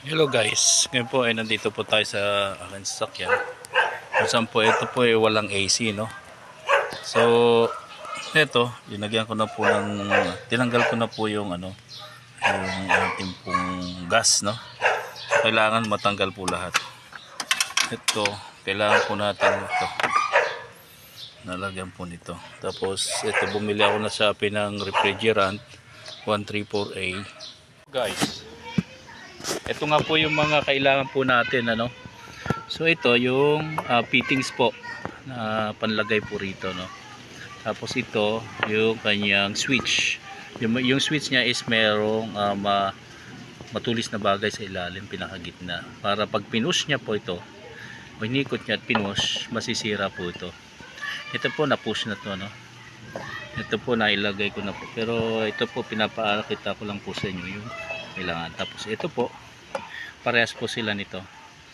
Hello guys, ngayon po ay nandito po tayo sa aking sasakyan. Kung saan po ito po ay walang AC, no? So, ito, dinagyan ko na po ng, tinanggal ko na po yung yung ating pong gas, no? So, kailangan matanggal po lahat. Ito, kailangan po natin ito. Nalagyan po nito. Tapos, ito, bumili ako na sa Shopee ng refrigerant 134A. Guys, ito nga po yung mga kailangan po natin, So ito yung fittings po na panlagay po rito, no. Tapos ito yung kanyang switch. Yung switch niya is merong matulis na bagay sa ilalim, pinakagitna. Para pag pinush niya po ito, o inikot niya at pinush, masisira po ito. Ito po na-push na to, no. Ito po nailagay ko na po. Pero ito po pinapakita ko lang po sa inyo yung kailangan. Tapos ito po, parehas po sila nito.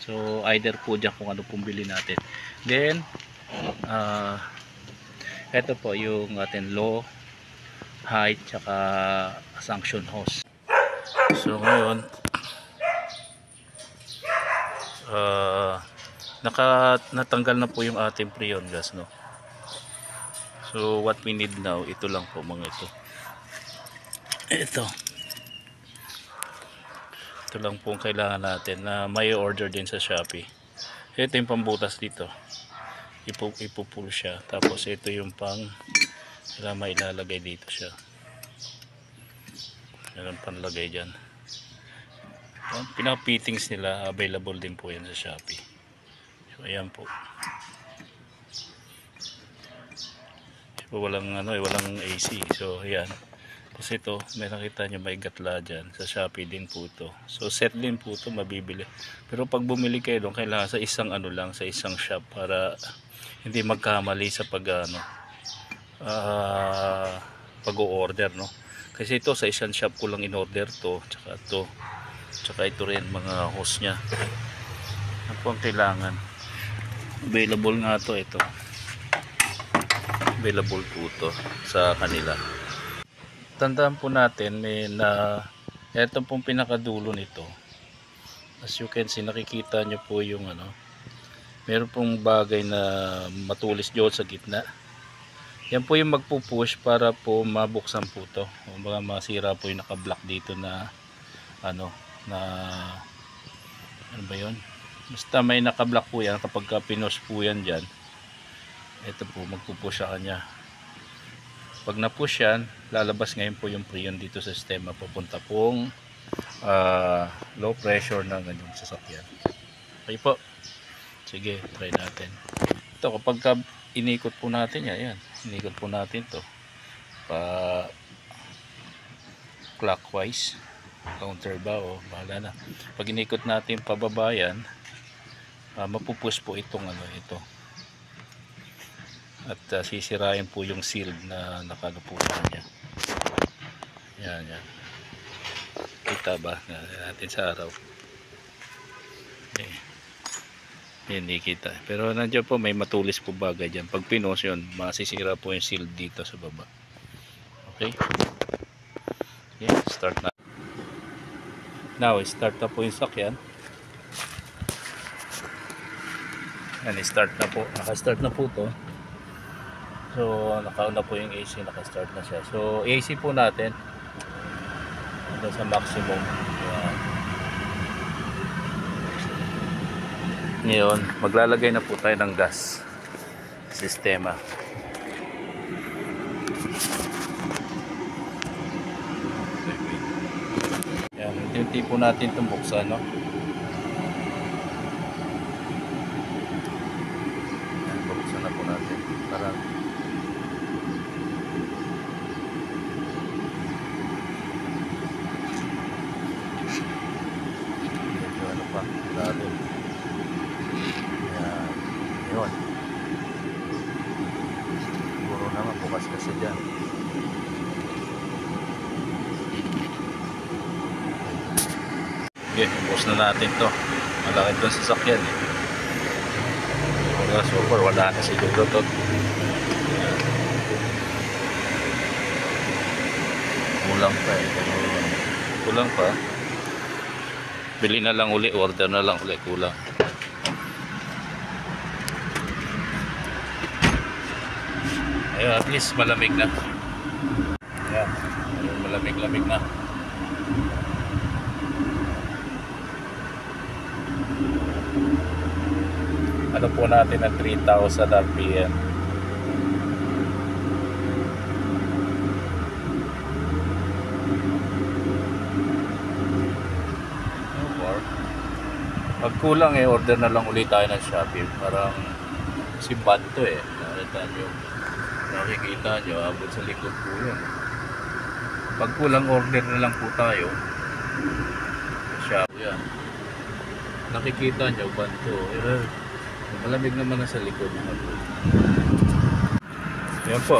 So either po dyan kung ano pong bili natin. Then ito po yung ating low, height, tsaka suction hose. So ngayon natanggal na po yung ating freon gas, no. So what we need now, ito lang po mga ito lang po kailangan natin na may order din sa Shopee. Ito yung pambutas dito, ipupull siya. Tapos ito yung pang may ilalagay dito siya. Yan ang panlagay dyan. Pinaka-fittings nila available din po yan sa Shopee. So ayan po. Walang walang AC. So ayan. Kasi ito, may nakita nyo may gatla dyan. Sa Shopee din po ito. So set din po ito, mabibili. Pero pag bumili kayo doon, kailangan sa isang sa isang shop para hindi magkamali sa pag-o-order, no. Kasi ito sa isang shop ko lang in-order to, tsaka ito rin mga hose nya. Ano po ang kailangan? Available nga to, ito. Available po ito sa kanila. Tandaan po natin ito pong pinakadulo nito. As you can see, nakikita nyo po yung meron pong bagay na matulis doon sa gitna. Yan po yung magpupush para po mabuksan po to. O baka masira po yung naka-block dito na ano ba yun? Basta may naka-block po yan. Kapag pinush po yan dyan, ito po magpupush sa kanya. Pag na-push yan, lalabas ngayon po yung freon dito sa sistema, papunta pong low pressure ng ganyang sasakyan. Okay po. Sige, try natin. Ito, kapag inikot po natin yan, inikot po natin to pa clockwise, counter ba o bahala na. Pag inikot natin pababa yan, mapupush po itong ito. At sisirain po yung seal na nakalupo sa kanya. Yan. Kita ba natin sa araw? Okay. Hindi kita. Pero nandiyan po may matulis po bagay dyan. Pag pinos yun, masisira po yung seal dito sa baba. Okay? Start na. Now, start na po yung sakyan. Yan, start na po. Naka-start na po to. So nakauna po yung AC, naka-start na siya. So AC po natin ito sa maximum. Ngayon maglalagay na po tayo ng gas sistema. Yan, unti-unti po natin itong buksan, no? Yan, buksan na po natin para natin. Yun. Siguro naman bukas kasi dyan. Okay, bukos na natin to. Malaki doon sa sakyan super, wala na siguro to. Kulang pa bili na lang uli, order na lang uli, kulang. Ayun, at least malamig na. Ayan, malamig-lamig na. Ano po natin na 3,000 RPM. Pag kulang order na lang ulit tayo ng Shopee. Parang si bad to nakikita nyo, abot sa likod po yun. Pag kulang, order na lang po tayo Shopee. Yan, nakikita nyo, bad to. Malamig naman na sa likod. Yan po,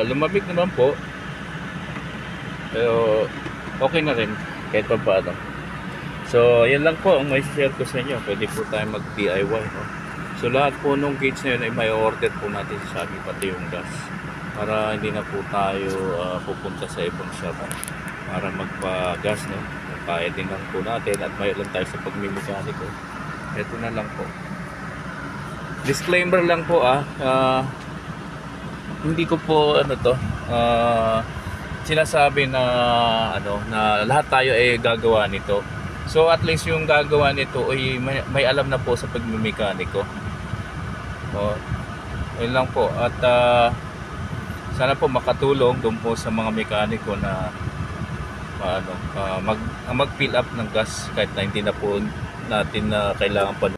lumamig naman po, pero okay na rin kahit pa paano. So, yan lang po ang may share ko sa inyo. Pwede po tayo mag-DIY. No? So, lahat po nung gates na yun ay may order po natin sa Shopee, pati yung gas. Para hindi na po tayo pupunta sa ibang shop para magpa-gas. No? Kaya din lang po natin at may lang tayo sa pagmimekaniko. Ito na lang po. Disclaimer lang po hindi ko po sinasabi na na lahat tayo ay gagawa nito. So at least yung gagawa nito ay may alam na po sa pagmemekaniko. Yun lang po. At sana po makatulong doon po sa mga mekaniko na mag-fill up ng gas kahit na hindi na po natin na kailangan pa